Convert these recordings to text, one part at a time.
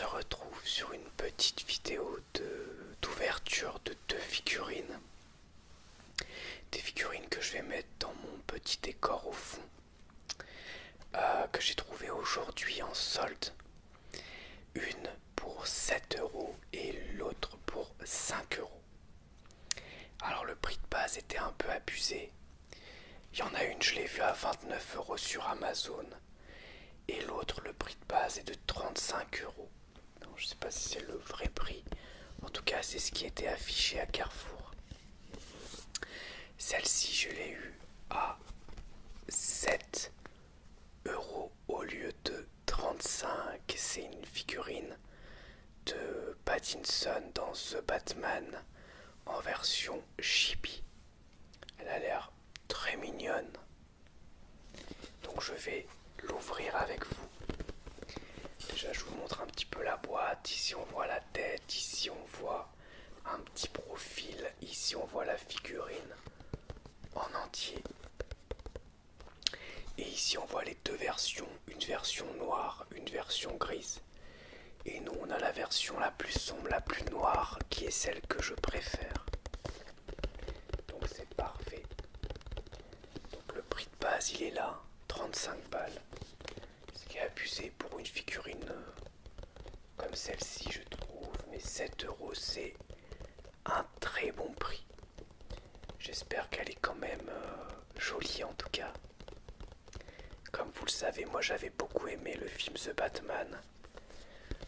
se retrouve sur une petite vidéo d'ouverture de deux figurines. Des figurines que je vais mettre dans mon petit décor au fond, que j'ai trouvé aujourd'hui en solde. Une pour 7 euros et l'autre pour 5 euros. Alors le prix de base était un peu abusé. Il y en a une, je l'ai vue à 29 euros sur Amazon. Et l'autre, le prix de base est de 35 euros. Donc, je sais pas si c'est le vrai prix. En tout cas, c'est ce qui était affiché à Carrefour. Celle-ci, je l'ai eue à 7 euros au lieu de 35. C'est une figurine de Pattinson dans The Batman en version chibi. Elle a l'air très mignonne. Donc je vais l'ouvrir avec vous. Déjà je vous montre un petit peu la boîte. Ici on voit la tête, ici on voit un petit profil, ici on voit la figurine en entier. Et ici on voit les deux versions, une version noire, une version grise. Et nous on a la version la plus sombre, la plus noire, qui est celle que je préfère. Donc c'est parfait. Donc le prix de base il est là, 35 balles. Ce qui est abusé pour une figurine comme celle-ci je trouve. Mais 7 euros c'est un très bon prix. J'espère qu'elle est quand même jolie en tout cas. Comme vous le savez, moi j'avais beaucoup aimé le film The Batman.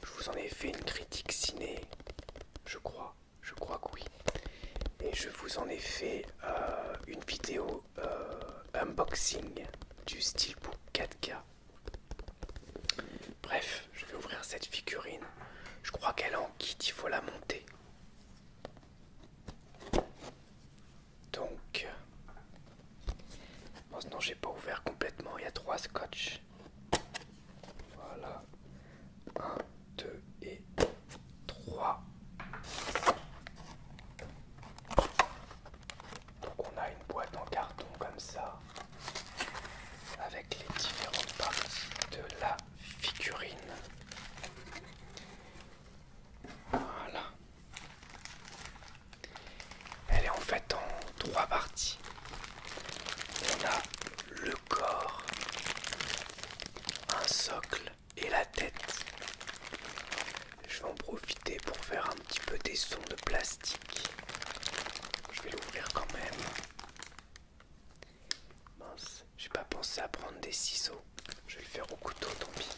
Je vous en ai fait une critique ciné, je crois que oui. Et je vous en ai fait une vidéo unboxing du Steelbook 4K. Bref, je vais ouvrir cette figurine. Je crois qu'elle est en kit, il faut la monter. Donc, maintenant j'ai pas ouvert complètement, il y a 3 scotch. Voilà. 1, 2 et 3. Donc on a une boîte en carton comme ça, avec les différentes parties de la figurine. Voilà. Elle est en fait en 3 parties. On a le corps, un socle et la tête. Je vais en profiter pour faire un petit peu des sons de plastique. Je vais l'ouvrir quand même. Mince, j'ai pas pensé à prendre des ciseaux. Je vais le faire au couteau, tant pis.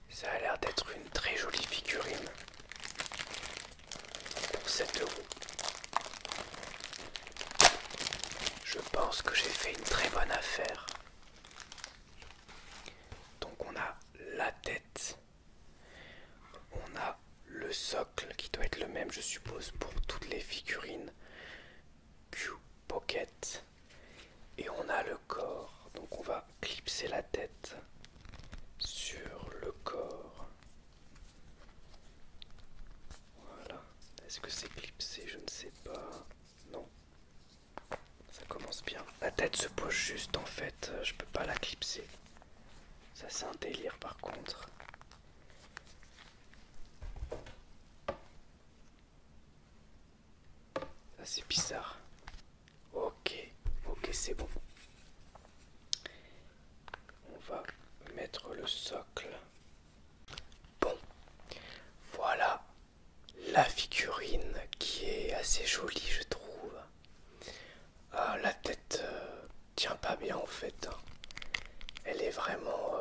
Ça a l'air d'être une très jolie figurine pour 7 euros. Je pense que j'ai fait une très bonne affaire. Donc on a la tête, on a le socle qui doit être le même je suppose pour toutes les figurines Q Pocket, et on a le corps. Donc on va clipser la tête sur le corps. Voilà. Est-ce que c'est clipsé? Je ne sais pas. Non. Ça commence bien. La tête se pose juste en fait. Je peux pas la clipser. Ça c'est un délire par contre. Ça c'est bizarre. Ok c'est bon. On va mettre le socle. Bon, voilà la figurine qui est assez jolie je trouve. La tête tient pas bien en fait. Elle est vraiment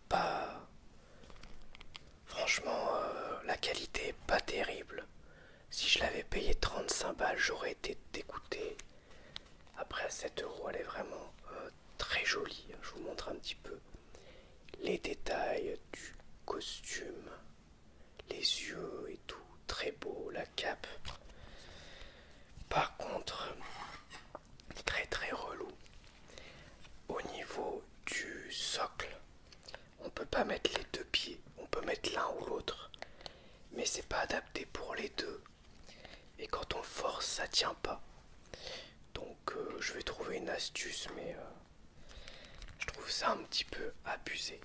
pas... Franchement, la qualité est pas terrible. Si je l'avais payé 35 balles, j'aurais été dégoûté. Après, à 7 euros, elle est vraiment très jolie. Je vous montre un petit peu les détails du costume, les yeux et tout. Très beau, la cape. force ça tient pas. Donc je vais trouver une astuce, mais je trouve ça un petit peu abusé.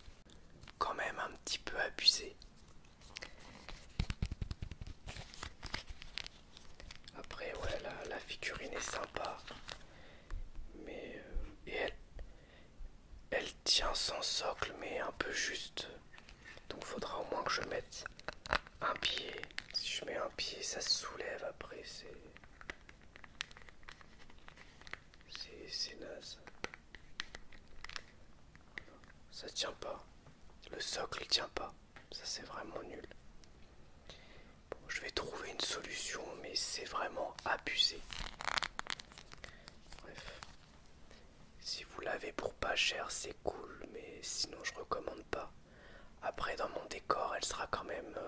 Quand même un petit peu abusé. Après ouais, la figurine est sympa. Mais et elle tient sans socle, mais un peu juste. Donc faudra au moins que je mette un pied. Si je mets un pied, ça se soulève après, c'est naze. Ça tient pas. Le socle tient pas. Ça c'est vraiment nul. Bon, je vais trouver une solution, mais c'est vraiment abusé. Bref. Si vous l'avez pour pas cher, c'est cool, mais sinon je recommande pas. Après dans mon décor, elle sera quand même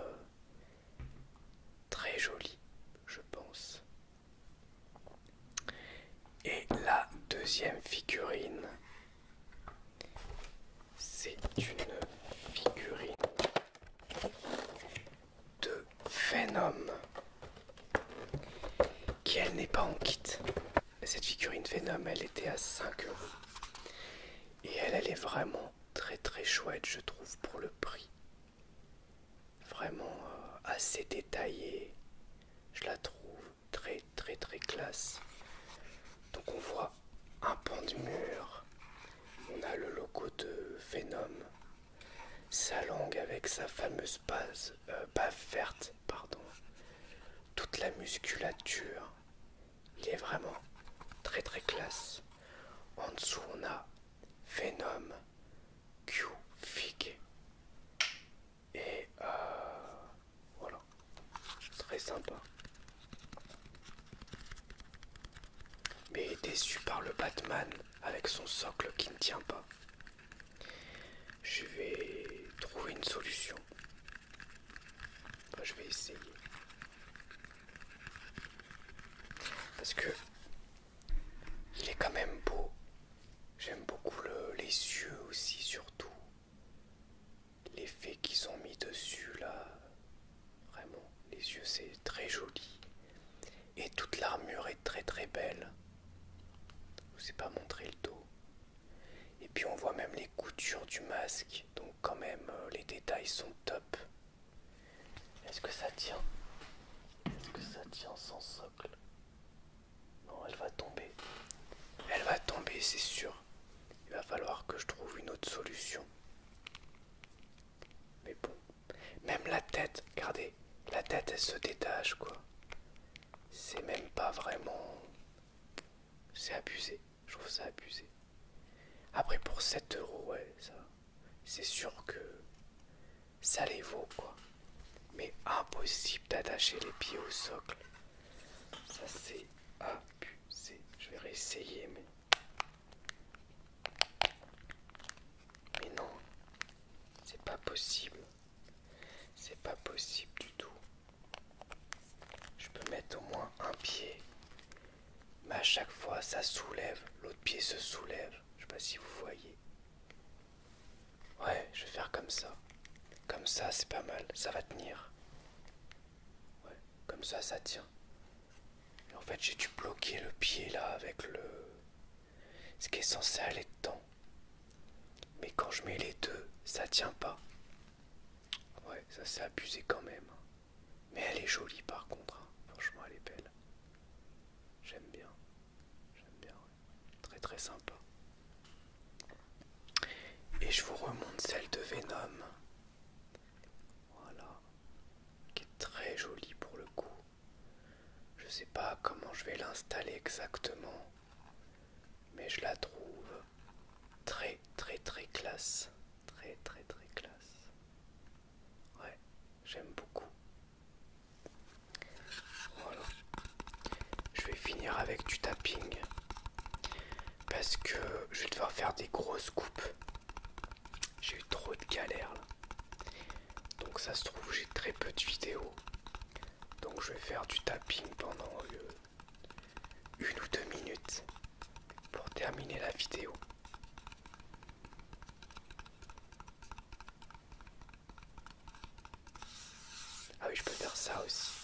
très jolie, je pense. Et la deuxième figurine, c'est une figurine de Venom, qui elle n'est pas en kit. Cette figurine Venom, elle était à 5 €. Et elle est vraiment très très chouette, je trouve, pour le prix. Vraiment assez détaillée. Je la trouve très très très classe. Donc on voit un pan de mur. On a le logo de Venom. Sa langue avec sa fameuse bave verte, pardon. Toute la musculature. Il est vraiment très très classe. En dessous on a Venom Q-Fig. Et voilà. Très sympa. Mais déçu par le Batman avec son socle qui ne tient pas. Je vais trouver une solution. Enfin, je vais essayer. Parce que il est quand même beau. J'aime beaucoup les yeux aussi, surtout. L'effet qu'ils ont mis dessus là. Vraiment, les yeux c'est très joli. Et toute l'armure est très très belle. Je vous ai pas montré le dos. Et puis on voit même les coutures du masque. Donc quand même les détails sont top. Est-ce que ça tient? Est-ce que ça tient sans socle? Non, elle va tomber. Elle va tomber, c'est sûr. Il va falloir que je trouve une autre solution. Mais bon. Même la tête, regardez. La tête elle se détache quoi. C'est même pas vraiment... C'est abusé. Je trouve ça abusé. Après pour 7 €, ouais, ça... C'est sûr que... Ça les vaut quoi. Mais impossible d'attacher les pieds au socle. Ça c'est abusé. Je vais réessayer mais... Mais non. C'est pas possible. C'est pas possible du tout. Je peux mettre au moins un pied. Mais à chaque fois ça soulève. L'autre pied se soulève. Je sais pas si vous voyez. Ouais, je vais faire comme ça. Comme ça c'est pas mal. Ça va tenir. Ouais, comme ça tient. Et en fait j'ai dû bloquer le pied là avec le... Ce qui est censé aller dedans. Mais quand je mets les deux, ça tient pas. Ouais, ça c'est abusé quand même. Mais elle est jolie par contre. Franchement, elle est belle. J'aime bien. J'aime bien, ouais. Très très sympa. Et je vous remonte celle de Venom. Voilà. Qui est très jolie pour le coup. Je sais pas comment je vais l'installer exactement. Mais je la trouve très très très classe. Très très très classe. Ouais, j'aime beaucoup. Voilà. Je vais finir avec du tapping. Parce que je vais devoir faire des grosses coupes. J'ai eu trop de galères là. Donc ça se trouve j'ai très peu de vidéos. Donc je vais faire du tapping pendant 1 ou 2 minutes pour terminer la vidéo. Ah oui, je peux faire ça aussi.